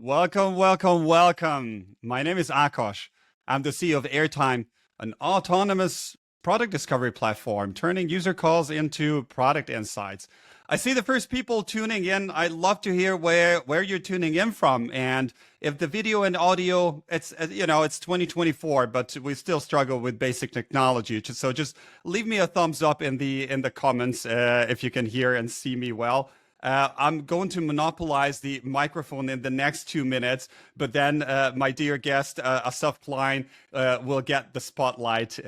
Welcome, welcome, welcome. My name is Akash. I'm the CEO of Airtime, an autonomous product discovery platform, turning user calls into product insights. I see the first people tuning in. I'd love to hear where you're tuning in from. And if the video and audio, it's 2024, but we still struggle with basic technology. So just leave me a thumbs up in the comments if you can hear and see me well. I'm going to monopolize the microphone in the next 2 minutes, but then my dear guest, Asaf Klein, will get the spotlight.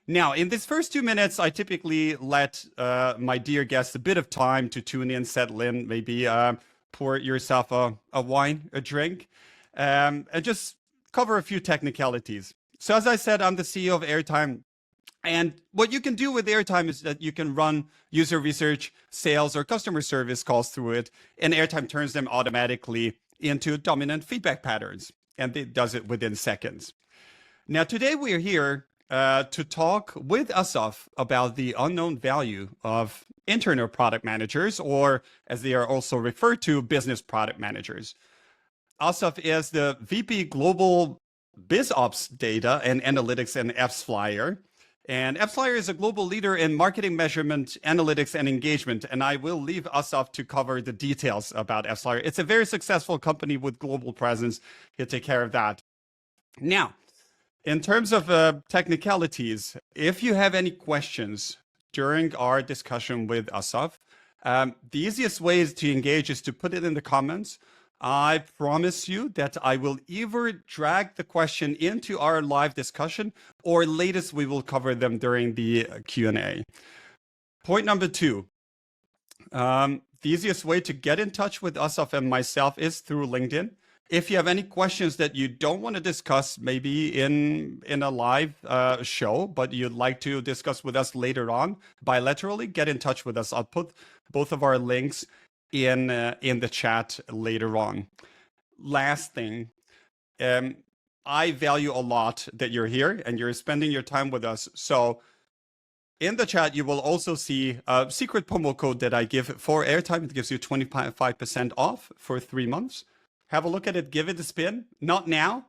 Now, in these first 2 minutes, I typically let my dear guest a bit of time to tune in, settle in, maybe pour yourself a wine, a drink, and just cover a few technicalities. So as I said, I'm the CEO of Airtime. And what you can do with Airtime is that you can run user research, sales, or customer service calls through it, and Airtime turns them automatically into dominant feedback patterns, and it does it within seconds. Now, today we are here to talk with Asaf about the unknown value of internal product managers, or as they are also referred to, business product managers. Asaf is the VP Global BizOps Data and Analytics in AppsFlyer. And AppsFlyer is a global leader in marketing measurement, analytics, and engagement. And I will leave Asaf to cover the details about AppsFlyer. It's a very successful company with global presence. He'll take care of that. Now, in terms of technicalities, if you have any questions during our discussion with Asaf, the easiest way to engage is to put it in the comments. I promise you that I will either drag the question into our live discussion or latest we will cover them during the Q&A. Point number 2. The easiest way to get in touch with Asaf and myself is through LinkedIn. If you have any questions that you don't want to discuss maybe in a live show, but you'd like to discuss with us later on bilaterally, get in touch with us. I'll put both of our links in the chat later on. Last thing, I value a lot that you're here and you're spending your time with us. So in the chat, you will also see a secret promo code that I give for Airtime. It gives you 25% off for 3 months. Have a look at it, give it a spin. Not now,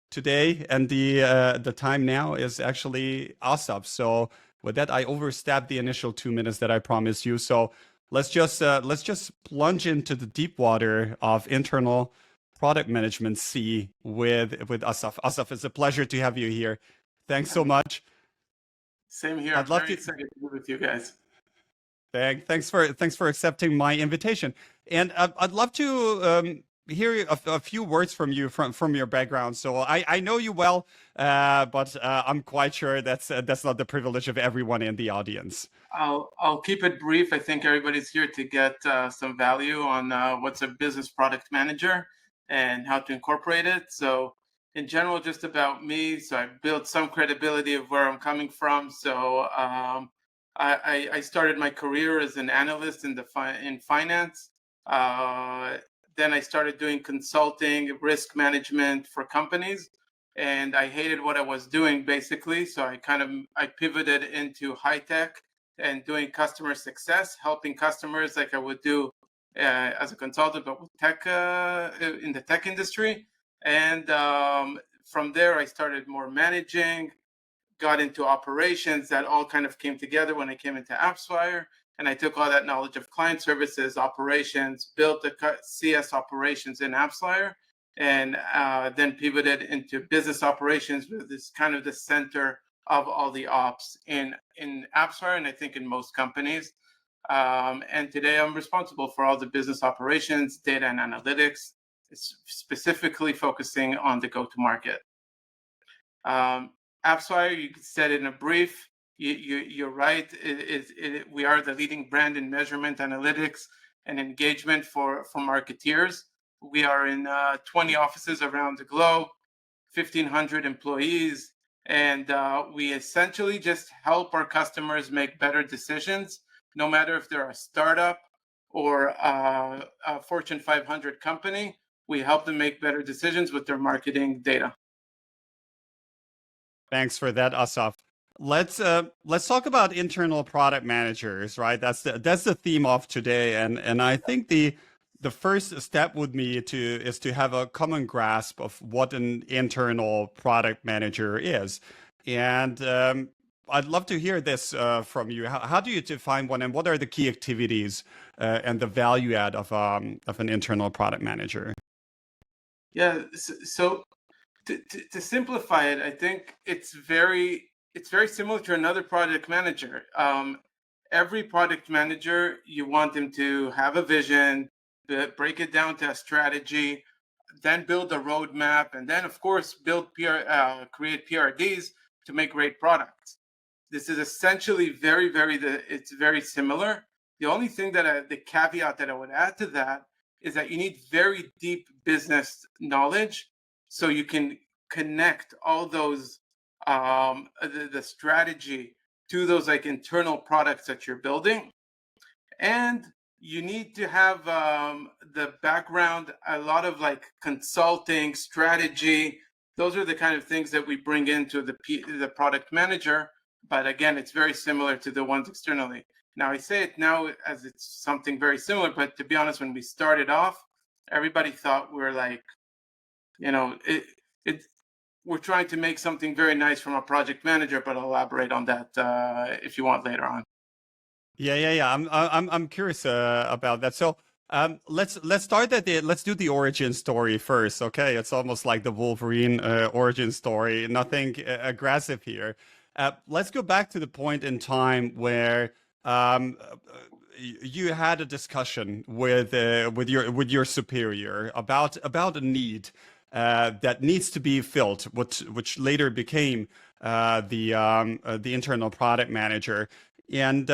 today, and the time now is actually Asaf. So with that, I overstepped the initial 2 minutes that I promised you. So let's just plunge into the deep water of internal product management sea with Asaf. Asaf, it's a pleasure to have you here. Thanks so much. Same here. I'm very excited to be with you guys. Thanks for accepting my invitation. And I'd love to hear a few words from you from your background. So I know you well, but I'm quite sure that's not the privilege of everyone in the audience. I'll keep it brief. I think everybody's here to get some value on what's a business product manager and how to incorporate it. So in general, just about me. So I built some credibility of where I'm coming from. So I started my career as an analyst in finance. Then I started doing consulting, risk management for companies, and I hated what I was doing basically. So I pivoted into high tech and doing customer success, helping customers like I would do as a consultant, but with tech in the tech industry. And from there, I started more managing, got into operations. That all kind of came together when I came into AppsFlyer. And I took all that knowledge of client services, operations, built the CS operations in AppsFlyer, and then pivoted into business operations, with this kind of the center of all the ops in AppsFlyer, and I think in most companies. And today I'm responsible for all the business operations, data and analytics, specifically focusing on the go-to-market. AppsFlyer, you said in a brief, you're right. We are the leading brand in measurement, analytics, and engagement for marketeers. We are in 20 offices around the globe, 1,500 employees, and we essentially just help our customers make better decisions, no matter if they're a startup or a Fortune 500 company. We help them make better decisions with their marketing data. Thanks for that, Asaf. Let's talk about internal product managers, right? That's the theme of today, and I think the the first step would be to have a common grasp of what an internal product manager is, and I'd love to hear this from you. How do you define one, and what are the key activities and the value add of an internal product manager? Yeah. So to simplify it, I think it's very similar to another project manager. Every product manager, you want them to have a vision, break it down to a strategy, then build a roadmap, and then of course create PRDs to make great products. This is essentially it's very similar. The only thing the caveat that I would add to that is that you need very deep business knowledge so you can connect all those the strategy to those like internal products that you're building. And you need to have the background, a lot of like consulting strategy. Those are the kind of things that we bring into the product manager. But again, it's very similar to the ones externally. Now I say it now as it's something very similar, but to be honest, when we started off, everybody thought we are like, it we're trying to make something very nice from a project manager, but I'll elaborate on that if you want later on. Yeah. I'm curious about that. So let's start at let's do the origin story first. Okay, it's almost like the Wolverine origin story. Nothing aggressive here. Let's go back to the point in time where you had a discussion with your superior about a need that needs to be filled, which later became the internal product manager. And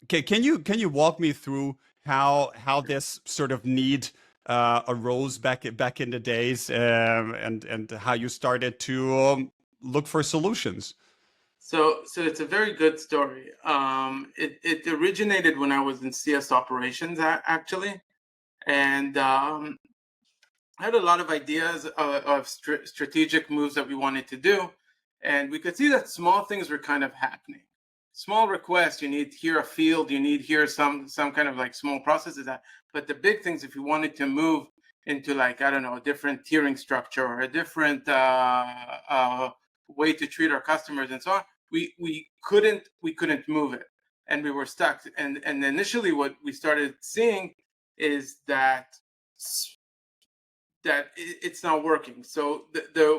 can you walk me through how this sort of need arose back in the days, and how you started to look for solutions? So it's a very good story. It originated when I was in CS operations actually, and I had a lot of ideas of strategic moves that we wanted to do, and we could see that small things were kind of happening. Small requests, you need here a field, you need here some kind of like small processes. But the big things, if you wanted to move into like I don't know a different tiering structure or a different way to treat our customers and so on, we couldn't move it, and we were stuck. And initially, what we started seeing is that it's not working. So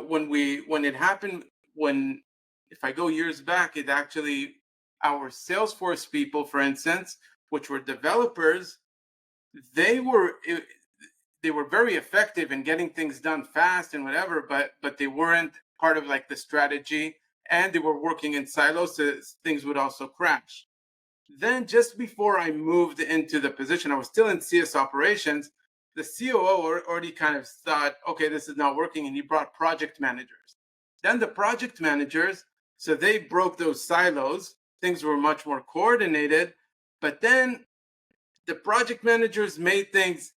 when it happened, when if I go years back, it actually our Salesforce people, for instance, which were developers, they were they were very effective in getting things done fast and whatever, but they weren't part of like the strategy, and they were working in silos, so things would also crash. Then just before I moved into the position, I was still in CS operations. The COO already kind of thought, okay, this is not working, and he brought project managers. Then the project managers, so they broke those silos. Things were much more coordinated, but then the project managers made things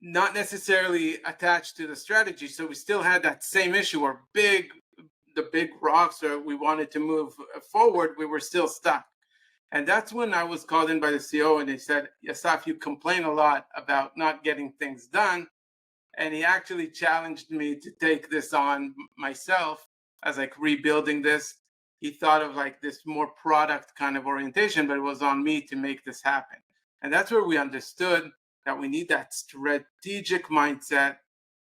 not necessarily attached to the strategy. So we still had that same issue where the big rocks that we wanted to move forward, we were still stuck. And that's when I was called in by the CEO, and they said, Asaf, you complain a lot about not getting things done. And he actually challenged me to take this on myself as like rebuilding this. He thought of like this more product kind of orientation, but it was on me to make this happen. And that's where we understood that we need that strategic mindset,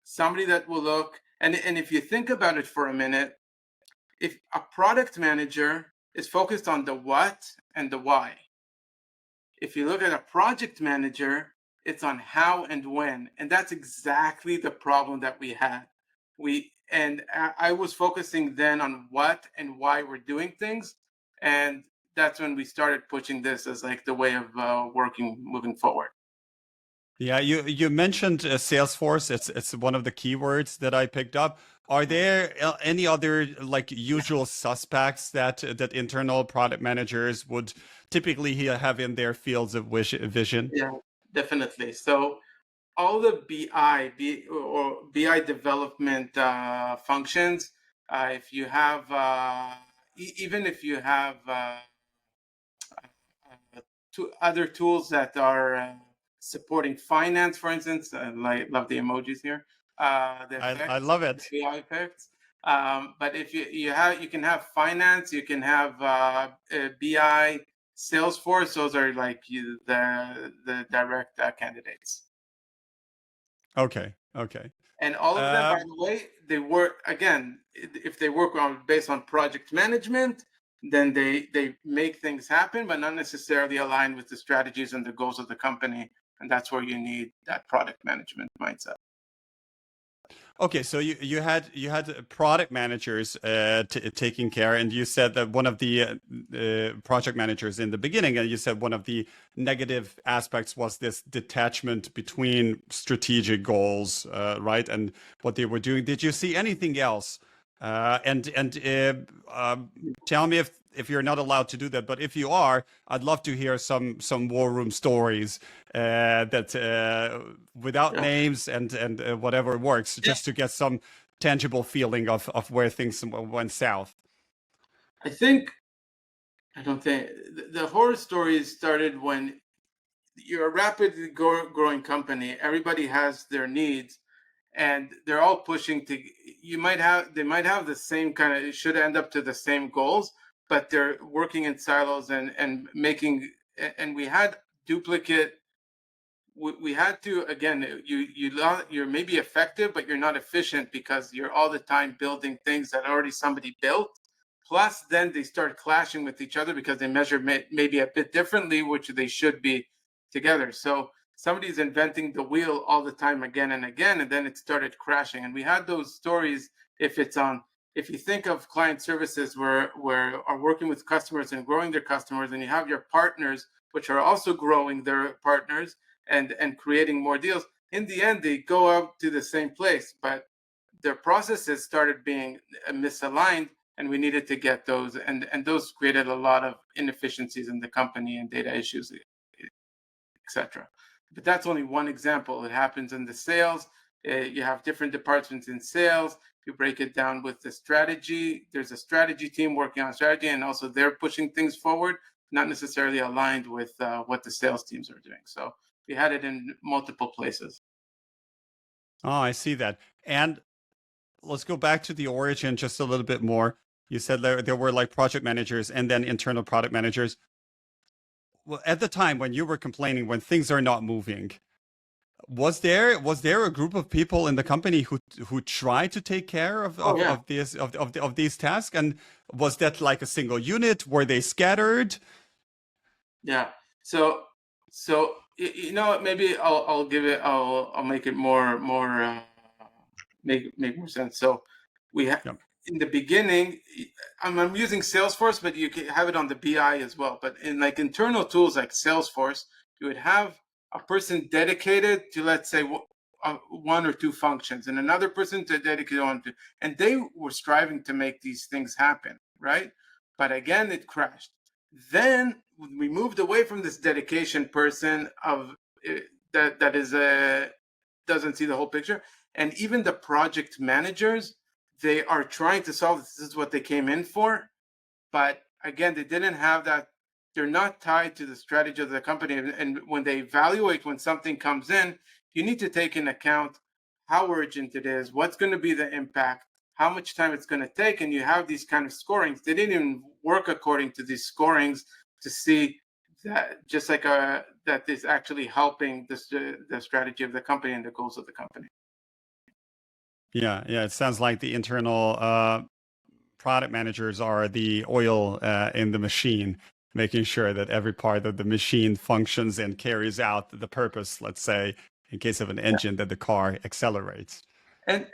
somebody that will look. And if you think about it for a minute, if a product manager is focused on the what and the why. If you look at a project manager, it's on how and when. And that's exactly the problem that we had. I was focusing then on what and why we're doing things. And that's when we started pushing this as like the way of working moving forward. Yeah, you mentioned Salesforce. It's one of the keywords that I picked up. Are there any other like usual suspects that internal product managers would typically have in their fields of vision? Yeah, definitely. So all the or BI development functions, if you have, even if you have two other tools that are supporting finance, for instance. I love the emojis here. The I effects, love it. the AI effects. But if you can have finance, you can have BI, Salesforce. Those are like the direct candidates. Okay. Okay. And all of them, by Um, the way, they work again. If they work on based on project management, then they make things happen, but not necessarily aligned with the strategies and the goals of the company. And that's where you need that product management mindset. Okay, so you had product managers taking care, and you said that one of the project managers in the beginning, and you said one of the negative aspects was this detachment between strategic goals, right, and what they were doing. Did you see anything else? And tell me if you're not allowed to do that, but if you are, I'd love to hear some war room stories that without Yeah. names and whatever works, Yeah. just to get some tangible feeling of where things went south. I think I don't think the horror stories started when you're a rapidly growing company. Everybody has their needs, and they're all pushing to. They might have the same kind of. It should end up to the same goals, but they're working in silos and making. And we had duplicate. We had to again. You're maybe effective, but you're not efficient because you're all the time building things that already somebody built. Plus, then they start clashing with each other because they measure maybe a bit differently, which they should be together. So somebody's inventing the wheel all the time again and again, and then it started crashing. And we had those stories. If you think of client services where are working with customers and growing their customers, and you have your partners which are also growing their partners and creating more deals. In the end, they go out to the same place, but their processes started being misaligned, and we needed to get those, and those created a lot of inefficiencies in the company and data issues, etc. But that's only one example. It happens in the sales. You have different departments in sales. You break it down with the strategy. There's a strategy team working on strategy, and also they're pushing things forward, not necessarily aligned with what the sales teams are doing. So we had it in multiple places. Oh, I see that. And let's go back to the origin just a little bit more. You said there were like project managers and then internal product managers. Well, at the time when you were complaining, when things are not moving, was there a group of people in the company who tried to take care of Oh yeah, of these tasks? And was that like a single unit? Were they scattered? yeah. So you know what? Maybe I'll give it. I'll make it more make more sense. So we have Yep. in the beginning, I'm using Salesforce, but you can have it on the BI as well. But in like internal tools like Salesforce, you would have a person dedicated to, let's say, one or two functions, and another person to dedicate on to, and they were striving to make these things happen, right? But again, it crashed. Then we moved away from this dedication person of that is doesn't see the whole picture, and even the project managers, they are trying to solve this. This is what they came in for, but again, they didn't have that. They're not tied to the strategy of the company, and when they evaluate when something comes in, you need to take in account how urgent it is, what's going to be the impact, how much time it's going to take, and you have these kind of scorings. They didn't even work according to these scorings to see that just like that is actually helping the strategy of the company and the goals of the company. Yeah, yeah. It sounds like the internal product managers are the oil in the machine, making sure that every part of the machine functions and carries out the purpose, let's say, in case of an engine, that the car accelerates. And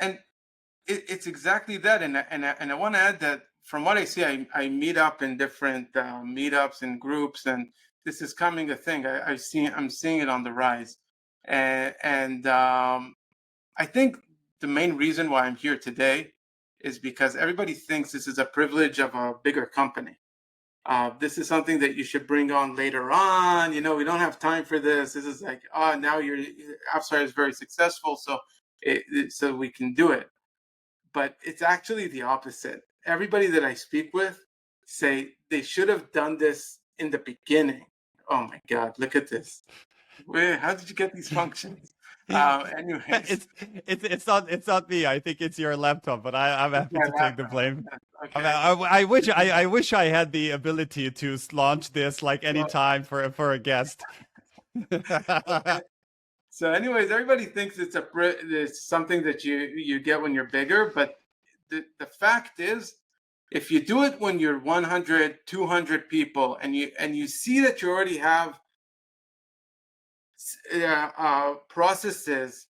it's exactly that. And I want to add that from what I see, I meet up in different meetups and groups, and this is coming a thing. I'm seeing it on the rise, and I think the main reason why I'm here today is because everybody thinks this is a privilege of a bigger company. This is something that you should bring on later on. You know, we don't have time for this. This is like, oh, now your AppsFlyer is very successful, so so we can do it. But it's actually the opposite. Everybody that I speak with say they should have done this in the beginning. Oh my God, look at this. how did you get these functions? Anyways, It's not me. I think it's your laptop, but I'm it's happy my to take the laptop. blame. Okay. I wish I had the ability to launch this like any Well, time for a guest. okay. So, anyways, everybody thinks it's something that you get when you're bigger, but the fact is, if you do it when you're 100, 200 people, and you see that you already have processes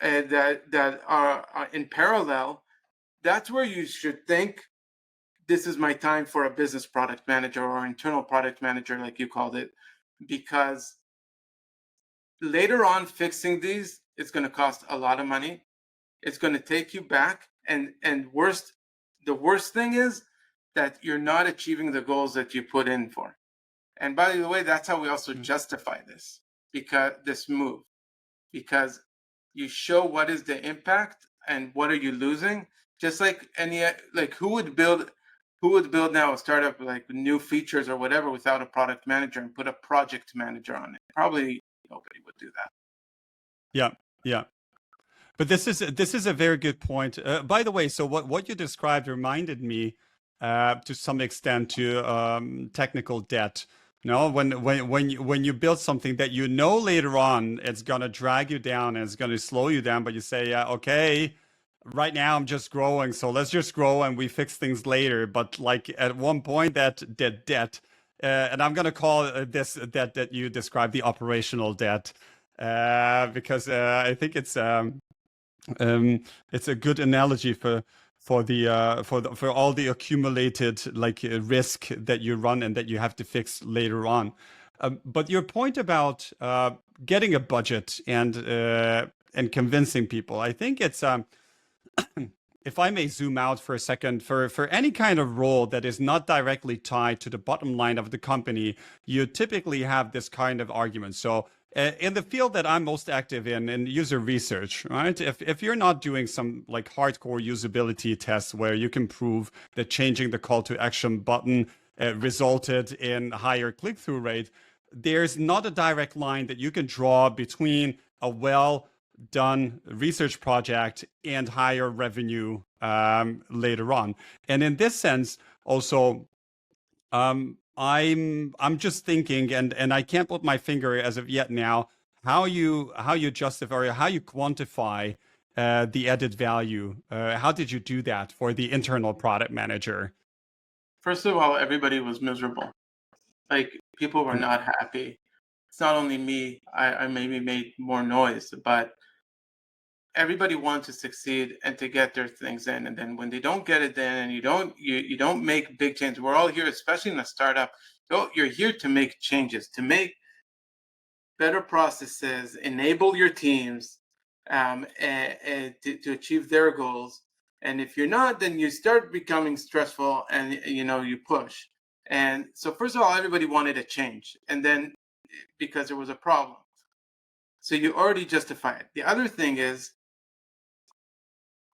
that are in parallel, that's where you should think, this is my time for a business product manager or internal product manager, like you called it, because later on fixing these, it's going to cost a lot of money. It's going to take you back, and the worst thing is that you're not achieving the goals that you put in for. And by the way, that's how we also justify this, because this move, because you show what is the impact and what are you losing. Just like any, like who would build now a startup like new features or whatever without a product manager and put a project manager on it? Probably nobody would do that. Yeah, yeah. But this is a very good point. By the way, so what you described reminded me to some extent to technical debt. You know, when you build something that you know later on it's gonna drag you down and it's gonna slow you down, but you say, yeah, okay, right now I'm just growing, so let's just grow and we fix things later. But like at one point that debt, and I'm gonna call this debt that you described the operational debt, because I think it's a good analogy for all the accumulated like risk that you run and that you have to fix later on. But your point about getting a budget and convincing people, I think it's if I may zoom out for a second, for any kind of role that is not directly tied to the bottom line of the company, you typically have this kind of argument. So in the field that I'm most active in user research, right? If you're not doing some like hardcore usability tests where you can prove that changing the call to action button resulted in higher click-through rate, there's not a direct line that you can draw between a well done research project and higher revenue later on. And in this sense, also, I'm just thinking, and I can't put my finger as of yet now how you justify or how you quantify the added value. How did you do that for the internal product manager? First of all, everybody was miserable. Like, people were not happy. It's not only me. I maybe made more noise, but everybody wants to succeed and to get their things in. And then when they don't get it then, and you don't make big changes. We're all here, especially in a startup. You're here to make changes, to make better processes, enable your teams, and to achieve their goals. And if you're not, then you start becoming stressful, and you push. And so first of all, everybody wanted a change, and then because there was a problem, so you already justify it. The other thing is,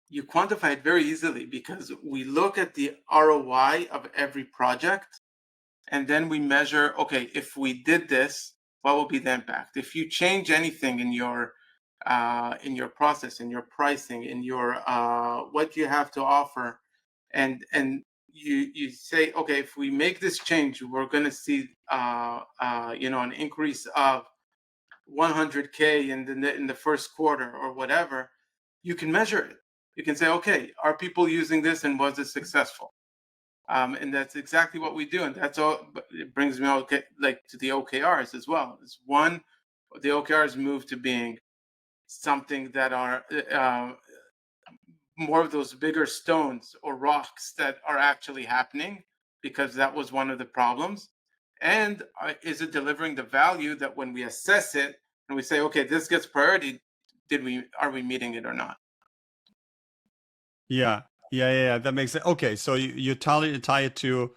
you quantify it very easily, because we look at the ROI of every project, and then we measure, okay, if we did this, what will be the impact? If you change anything in your process, in your pricing, in your what you have to offer, and you say, okay, if we make this change, we're going to see an increase of 100K in the first quarter or whatever. You can measure it. You can say, okay, are people using this, and was it successful? And that's exactly what we do. And that's all. It brings me like to the OKRs as well. It's one, the OKRs move to being something that are more of those bigger stones or rocks that are actually happening, because that was one of the problems. And is it delivering the value that when we assess it and we say, okay, this gets priority, are we meeting it or not? Yeah, yeah. That makes it okay. So you tie it to.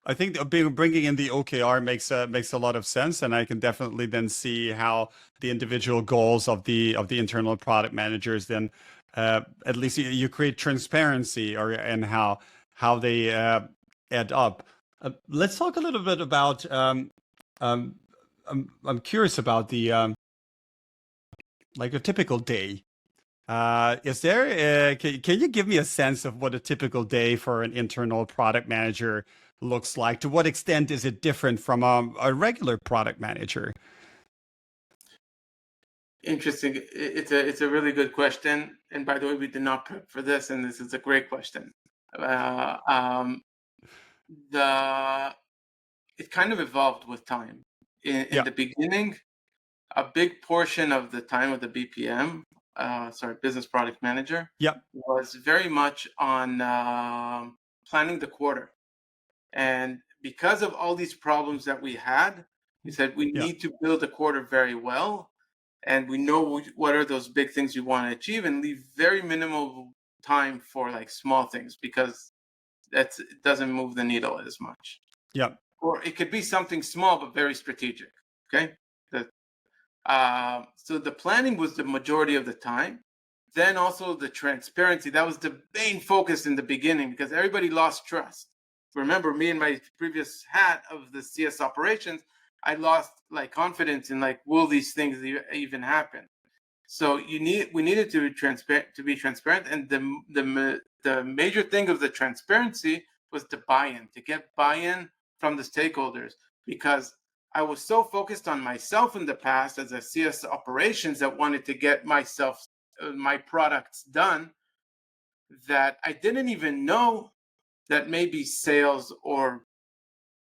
I think bringing in the OKR makes a lot of sense, and I can definitely then see how the individual goals of the internal product managers then at least you create transparency or and how they add up. Let's talk a little bit about um, I'm curious about the like a typical day. Is there can you give me a sense of what a typical day for an internal product manager looks like? To what extent is it different from a regular product manager? Interesting. It's a really good question. And by the way, we did not prep for this, and this is a great question. Uh, um, the it kind of evolved with time. In Yeah, the beginning, a big portion of the time of the BPM, business product manager, yeah, was very much on planning the quarter. And because of all these problems that we had, we said we yeah, need to build a quarter very well. And we know what are those big things we want to achieve and leave very minimal time for like small things because it doesn't move the needle as much. yeah, Or it could be something small but very strategic. Okay. The, so the planning was the majority of the time. Then also the transparency. That was the main focus in the beginning because everybody lost trust. Remember me in my previous hat of the CS operations, I lost like confidence in like, will these things even happen? So we needed to be transparent, and the major thing of the transparency was the buy-in, to get buy-in from the stakeholders, because I was so focused on myself in the past as a CS operations that wanted to get my products done, that I didn't even know that maybe sales or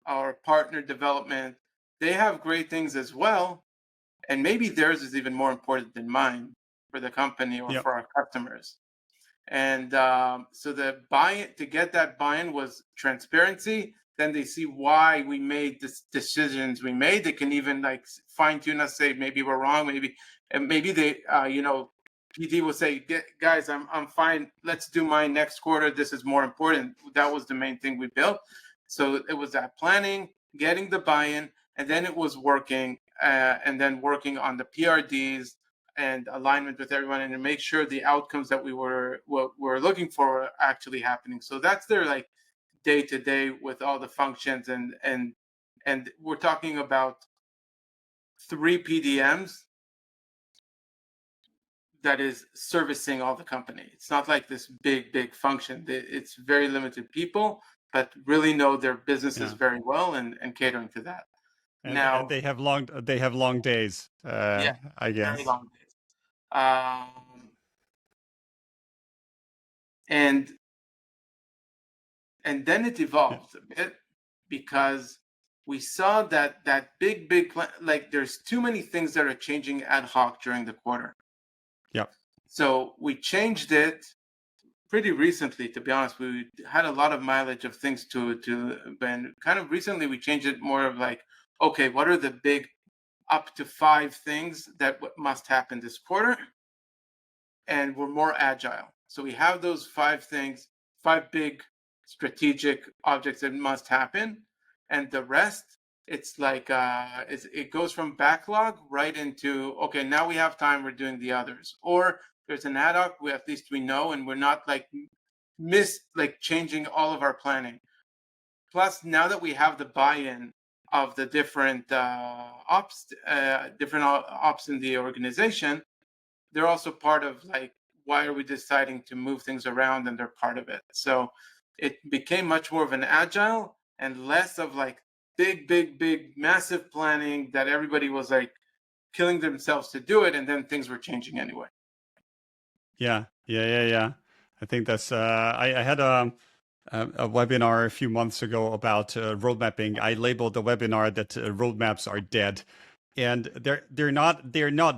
our partner development, they have great things as well, and maybe theirs is even more important than mine for the company or yeah, for our customers. And so the buy to get that buy-in was transparency. Then they see why we made the decisions we made. They can even like fine tune us, say maybe we're wrong, maybe they PD will say, guys, I'm fine. Let's do mine next quarter. This is more important. That was the main thing we built. So it was that planning, getting the buy-in, and then it was working, and then working on the PRDs and alignment with everyone, and to make sure the outcomes that we were looking for were actually happening. So that's their like day to day with all the functions, and we're talking about 3 PDMs that is servicing all the company. It's not like this big function. It's very limited people, but really know their businesses yeah. very well and catering to that. And Now, they have long days, yeah, I very guess. long days. And then it Yeah, evolved a bit because we saw that big plan, like there's too many things that are changing ad hoc during the quarter. yeah, So we changed it pretty recently, to be honest. We had a lot of mileage of things and kind of recently we changed it more of like, okay, what are the big up to 5 things that must happen this quarter? And we're more agile. So we have those 5 things, 5 big strategic objects that must happen, and the rest, it's like it goes from backlog right into, okay, now we have time, we're doing the others, or there's an ad hoc, at least we know, and we're not like changing all of our planning. Plus, now that we have the buy-in of the different ops in the organization, they're also part of like, why are we deciding to move things around, and they're part of it. So it became much more of an agile and less of like big massive planning that everybody was like killing themselves to do it, and then things were changing anyway. yeah. I think that's I had a webinar a few months ago about road mapping. I labeled the webinar that roadmaps are dead, and they're not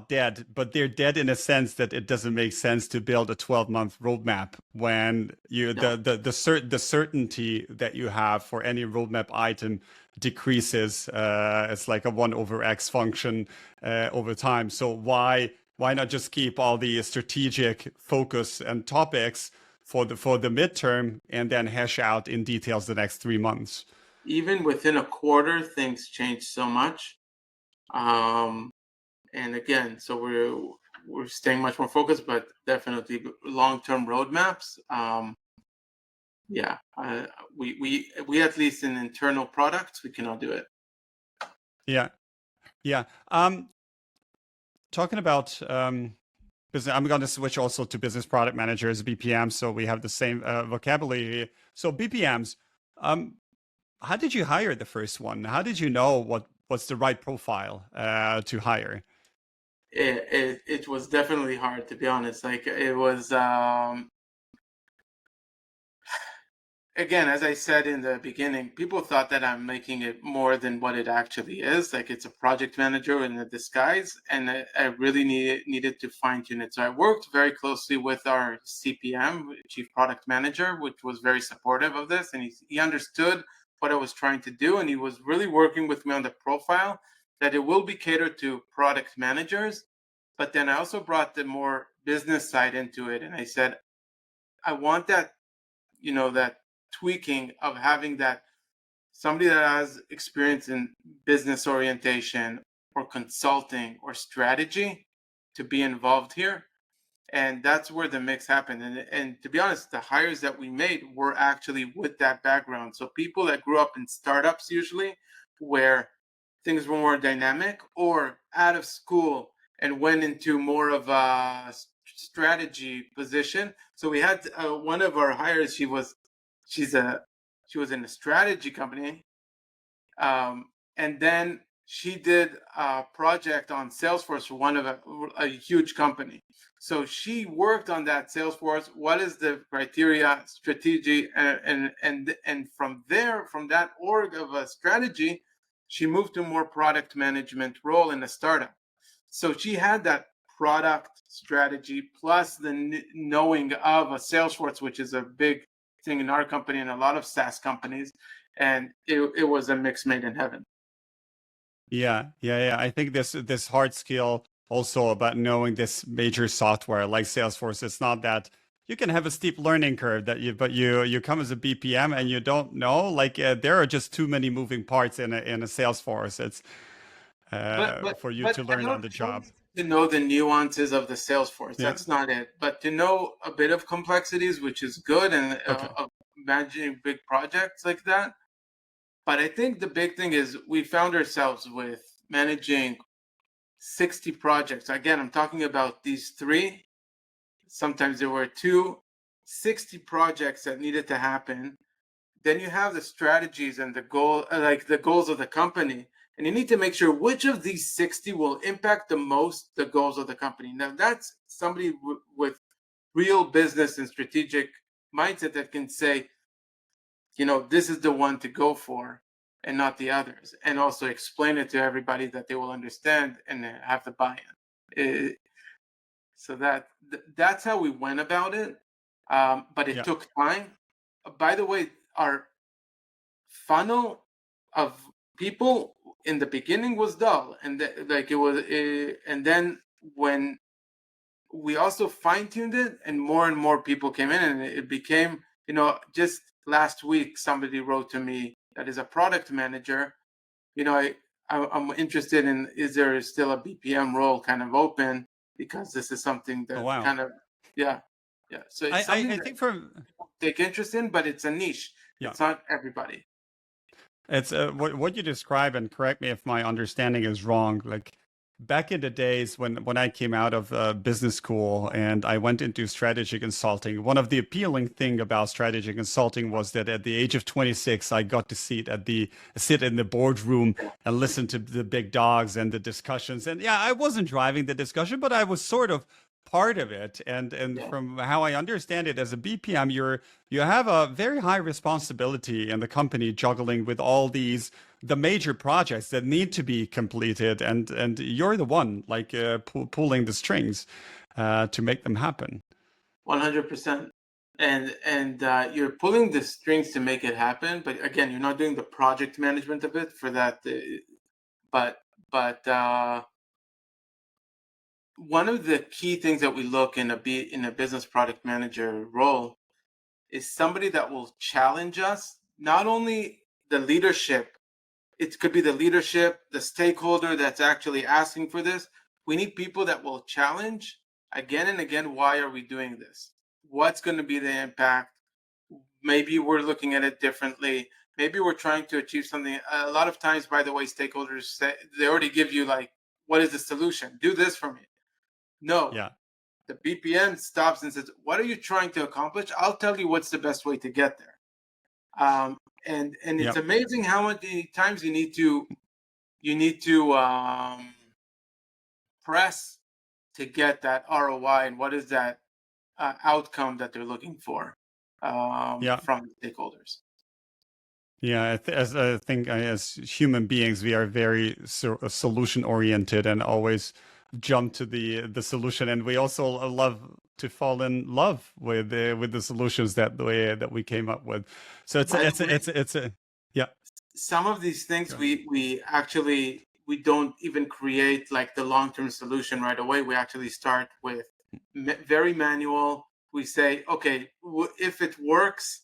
dead, but they're dead in a sense that it doesn't make sense to build a 12-month roadmap when No, the certainty that you have for any roadmap item decreases. It's like a 1/x function over time. So why not just keep all the strategic focus and topics for the midterm and then hash out in details the next 3 months? even within a quarter things change so much. um and again, so we're staying much more focused, but definitely long-term roadmaps. Yeah, we at least in internal products we cannot do it. Yeah. Yeah. Talking about business, I'm going to switch also to business product managers, BPM, so we have the same vocabulary here. So BPMs, um, how did you hire the first one? How did you know what's the right profile to hire? It was definitely hard, to be honest. Like it was again, as I said in the beginning, people thought that I'm making it more than what it actually is. Like it's a project manager in a disguise, and I really needed to fine tune it. So I worked very closely with our CPM, Chief Product Manager, which was very supportive of this, and he understood what I was trying to do, and he was really working with me on the profile that it will be catered to product managers. But then I also brought the more business side into it, and I said, I want that, that tweaking of having that somebody that has experience in business orientation or consulting or strategy to be involved here. And that's where the mix happened. And to be honest, the hires that we made were actually with that background. So people that grew up in startups, usually where things were more dynamic, or out of school and went into more of a strategy position. So we had one of our hires. She's a she was in a strategy company, and then she did a project on Salesforce for one of a huge company. So she worked on that Salesforce. What is the criteria, strategy, and from there, from that org of a strategy, she moved to a more product management role in a startup. So she had that product strategy plus the knowing of a Salesforce, which is a big thing in our company and a lot of SaaS companies, and it was a mix made in heaven. Yeah. I think this hard skill also about knowing this major software like Salesforce. It's not that you can have a steep learning curve that but you come as a BPM and you don't know. Like there are just too many moving parts in a Salesforce. It's But but for you but to learn on the I don't job. need to know the nuances of the Salesforce. Yeah. That's not it. But to know a bit of complexities, which is good, and Okay. of managing big projects like that. But I think the big thing is we found ourselves with managing 60 projects. Again, I'm talking about these three. Sometimes there were two, 60 projects that needed to happen. Then you have the strategies and the goal, like the goals of the company, and you need to make sure which of these 60 will impact the most the goals of the company. Now that's somebody with real business and strategic mindset that can say, this is the one to go for and not the others, and also explain it to everybody that they will understand and have the buy-in. So that's how we went about it. But it Yeah. took time. By the way, our funnel of people in the beginning was dull, and like it was, and then when we also fine-tuned it and more people came in, and it became, just last week somebody wrote to me that is a product manager. I'm interested in, is there still a BPM role kind of open, because this is something Oh that wow. kind of, yeah, so it's something I that think for people take interest in, but it's a niche. yeah. It's not everybody. It's what you describe, and correct me if my understanding is wrong. Like back in the days when I came out of business school and I went into strategy consulting, one of the appealing thing about strategy consulting was that at the age of 26, I got to sit in the boardroom and listen to the big dogs and the discussions. And yeah, I wasn't driving the discussion, but I was sort of part of it. And Yeah, from how I understand it, as a BPM, you have a very high responsibility in the company, juggling with all the major projects that need to be completed, and you're the one like pulling the strings to make them happen. 100%. And you're pulling the strings to make it happen, but again, you're not doing the project management of it for that. But but one of the key things that we look in a business product manager role is somebody that will challenge us, not only the leadership. It could be the leadership, the stakeholder that's actually asking for this. We need people that will challenge again and again. Why are we doing this? What's going to be the impact? Maybe we're looking at it differently. maybe we're trying to achieve something. A lot of times, by the way, stakeholders say they already give you like, what is the solution? Do this for me. No, Yeah. the BPM stops and says, what are you trying to accomplish? I'll tell you what's the best way to get there. And it's Yeah. amazing how many times you need to press to get that ROI, and what is that outcome that they're looking for Yeah. from the stakeholders. Yeah, as I think as human beings, we are very solution oriented and always jump to the solution, and we also love to fall in love with the solutions that we came up with. So By the way, it's a yeah. some of these things Go ahead. we don't even create like the long-term solution right away. We actually start with very manual. We say, okay, if it works,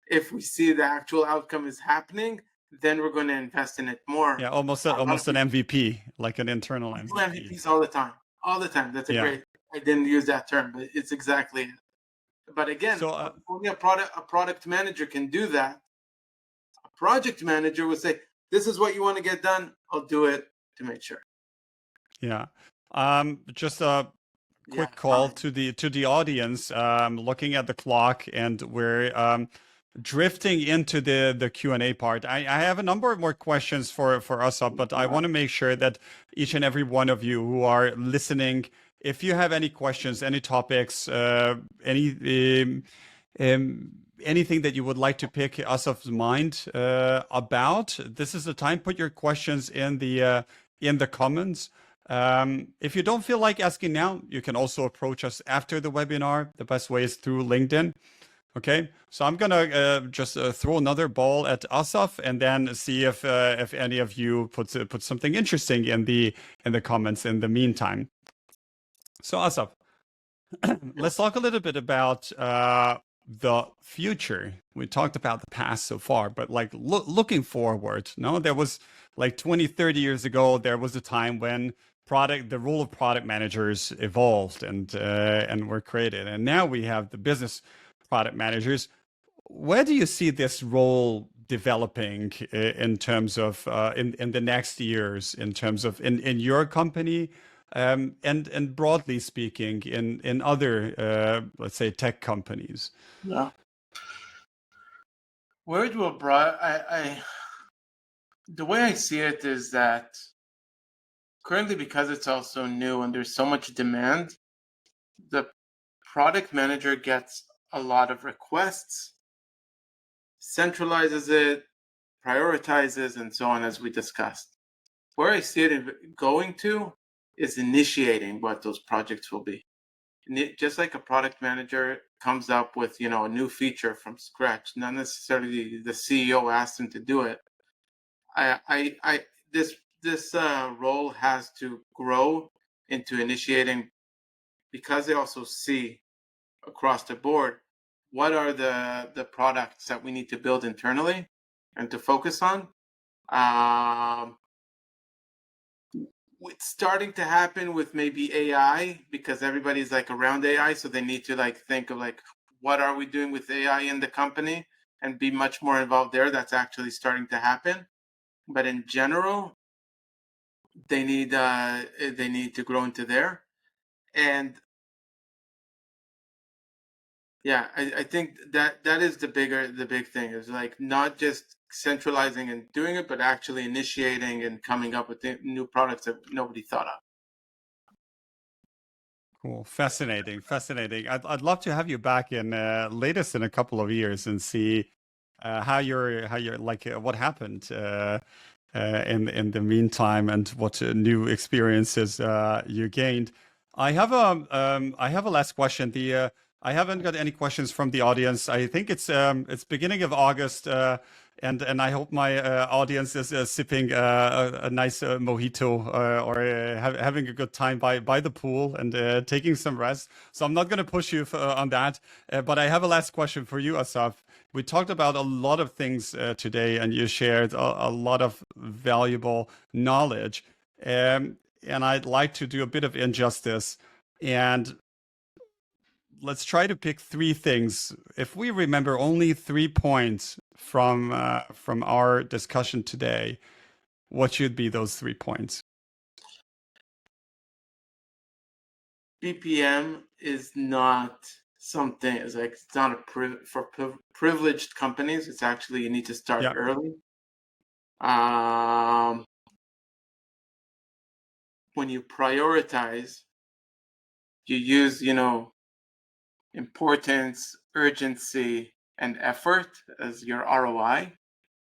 if we see the actual outcome is happening, then we're going to invest in it more. Yeah, almost A lot of almost an people MVP, like an internal do MVP. MVPs all the time, all the time. That's a Yeah. great. I didn't use that term, but it's exactly it. But again, So only a product manager can do that. A project manager would say, "This is what you want to get done. I'll do it to make sure." yeah, just a Yeah, quick call fine. to the audience. Looking at the clock, and we're drifting into the Q&A part. I have a number of more questions for us up, but I want to make sure that each and every one of you who are listening, if you have any questions, any topics, anything that you would like to pick Asaf's mind about, this is the time. Put your questions in the comments. If you don't feel like asking now, you can also approach us after the webinar. The best way is through LinkedIn. Okay, so I'm gonna just throw another ball at Asaf and then see if any of you put something interesting in the comments in the meantime. So Asaf, let's talk a little bit about the future. We talked about the past so far, but like looking forward, no, there was like 20, 30 years ago, there was a time when the role of product managers evolved and were created. And now we have the business product managers. Where do you see this role developing in terms of in the next years, in terms of in your company, and broadly speaking in other let's say tech companies? Yeah. Where it will brought the way I see it is that currently, because it's also new and there's so much demand, the product manager gets a lot of requests, centralizes it, prioritizes, and so on, as we discussed. Where I see it going to is initiating what those projects will be. Just like a product manager comes up with a new feature from scratch, not necessarily the CEO asked him to do it. This role has to grow into initiating, because they also see across the board what are the products that we need to build internally and to focus on. It's starting to happen with maybe AI, because everybody's like around AI, so they need to like think of like, what are we doing with AI in the company, and be much more involved there. That's actually starting to happen. But in general, they need to grow into there. And yeah, I think that is the big thing, is like not just centralizing and doing it, but actually initiating and coming up with new products that nobody thought of. Cool, fascinating. I'd love to have you back in latest in a couple of years and see how you're like what happened in the meantime, and what new experiences you gained. I have a last question. I haven't got any questions from the audience. I think it's beginning of August, and I hope my audience is sipping a nice mojito or having a good time by the pool and taking some rest. So I'm not going to push you on that. But I have a last question for you, Asaf. We talked about a lot of things today, and you shared a lot of valuable knowledge. And I'd like to do a bit of injustice and let's try to pick three things. If we remember only 3 points from our discussion today, what should be those 3 points? BPM is not something. It's not for privileged companies. It's actually, you need to start Yeah. early. When you prioritize, you use importance, urgency, and effort as your ROI.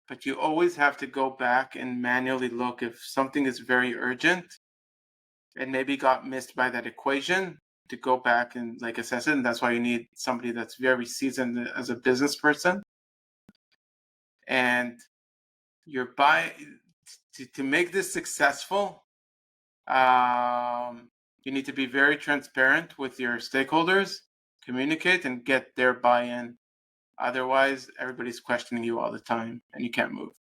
But you always have to go back and manually look if something is very urgent and maybe got missed by that equation, to go back and assess it. And that's why you need somebody that's very seasoned as a business person. And to make this successful, you need to be very transparent with your stakeholders, communicate, and get their buy-in. Otherwise, everybody's questioning you all the time and you can't move.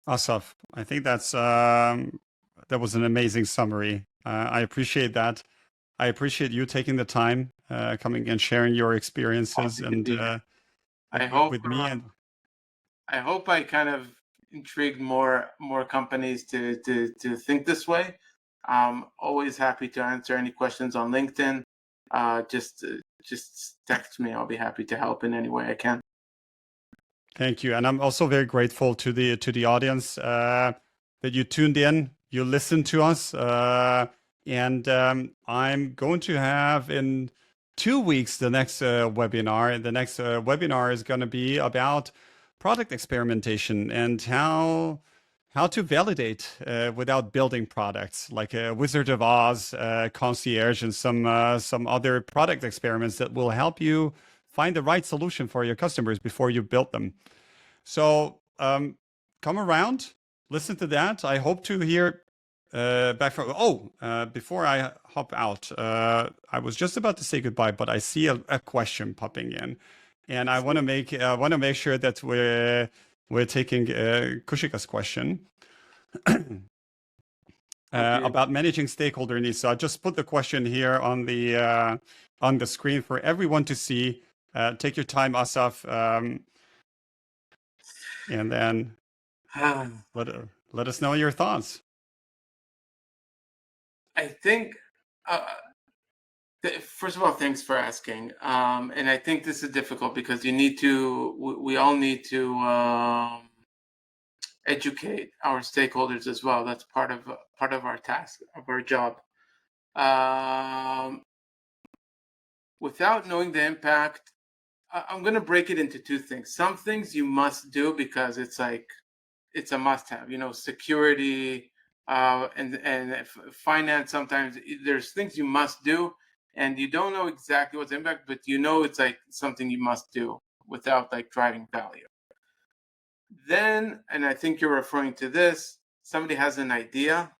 Asaf, I think that was an amazing summary. I appreciate that. I appreciate you taking the time, coming and sharing your experiences Happy to be here. I with me. And hope I kind of intrigued more companies to think this way. Always happy to answer any questions on LinkedIn. Just text me. I'll be happy to help in any way I can. thank you. And I'm also very grateful to the audience that you tuned in, you listened to us. And I'm going to have in 2 weeks the next webinar. And the next webinar is going to be about product experimentation and how to validate without building products, like Wizard of Oz, Concierge, and some other product experiments that will help you find the right solution for your customers before you build them. So come around, listen to that. I hope to hear back from. Before I hop out, I was just about to say goodbye, but I see a question popping in, and I want to make sure that we're taking Kushika's question about managing stakeholder needs. So I just put the question here on the screen for everyone to see. Take your time, Asaf, and then let us know your thoughts. I think, first of all, thanks for asking. And I think this is difficult because we all need to educate our stakeholders as well. That's part of our task, of our job. Without knowing the impact, I'm going to break it into two things. Some things you must do because it's a must-have. Security and finance. Sometimes there's things you must do, and you don't know exactly what's the impact, but it's something you must do without driving value. Then, and I think you're referring to this, somebody has an idea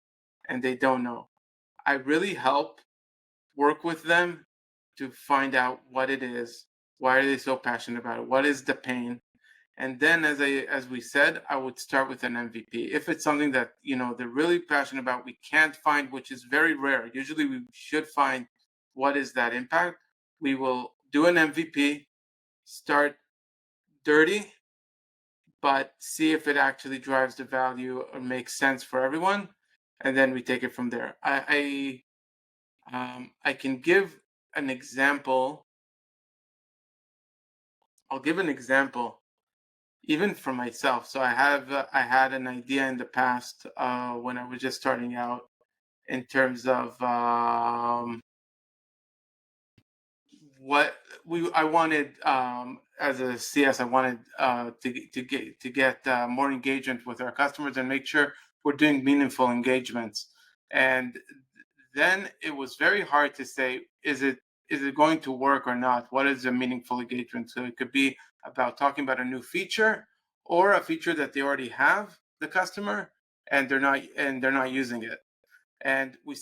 and they don't know. I really help work with them to find out what it is. Why are they so passionate about it? What is the pain? And then, as we said, I would start with an MVP. If it's something that they're really passionate about, we can't find, which is very rare. Usually, we should find what is that impact. We will do an MVP, start dirty, but see if it actually drives the value or makes sense for everyone, and then we take it from there. I can give an example. I'll give an example, even for myself. So I had an idea in the past when I was just starting out, in terms of what I wanted as a CS. I wanted to get more engagement with our customers and make sure we're doing meaningful engagements. And then it was very hard to say, is it going to work or not? What is a meaningful engagement? So it could be about talking about a new feature or a feature that they already have, the customer, and they're not using it. And I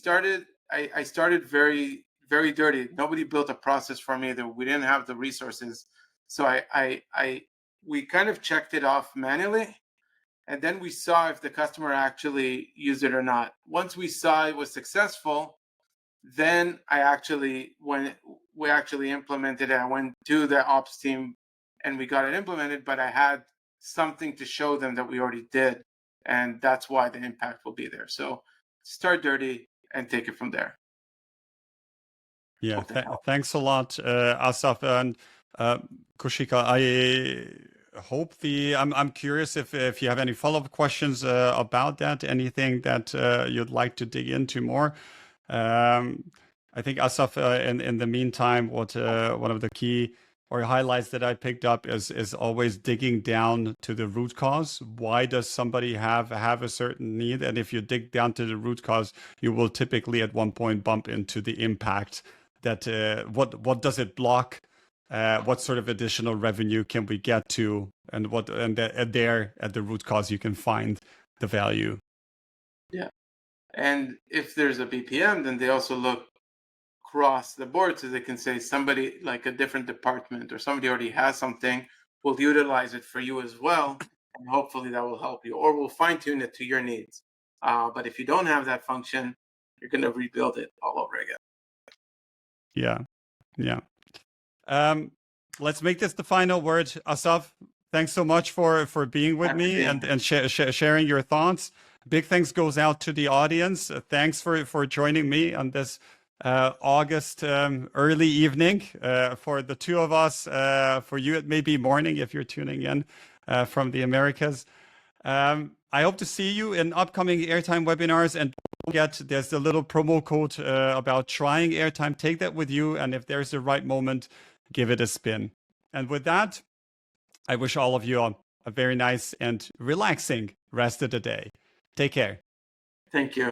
started very, very dirty. Nobody built a process for me. We didn't have the resources. So we kind of checked it off manually. And then we saw if the customer actually used it or not. Once we saw it was successful, Then when we actually implemented it, I went to the ops team and we got it implemented, but I had something to show them that we already did. And that's why the impact will be there. So start dirty and take it from there. Yeah, Hope that helps. thanks a lot, Asaf and Kushika. I hope I'm curious if you have any follow-up questions about that, anything that you'd like to dig into more. I think Asaf, in the meantime, what one of the key or highlights that I picked up is always digging down to the root cause. Why does somebody have a certain need? And if you dig down to the root cause, you will typically at one point bump into the impact. That what does it block? What sort of additional revenue can we get to? And there at the root cause you can find the value. Yeah. And if there's a BPM, then they also look across the board so they can say somebody like a different department or somebody already has something, will utilize it for you as well. And hopefully that will help you, or we'll fine tune it to your needs. But if you don't have that function, you're going to rebuild it all over again. Yeah. Yeah. Let's make this the final word. Asaf, thanks so much for being with me and sharing your thoughts. Big thanks goes out to the audience. Thanks for joining me on this August early evening. For the two of us, for you it may be morning if you're tuning in from the Americas. I hope to see you in upcoming Airtime webinars, and don't forget there's the little promo code about trying Airtime. Take that with you, and if there's the right moment, give it a spin. And with that, I wish all of you a very nice and relaxing rest of the day. Take care. Thank you.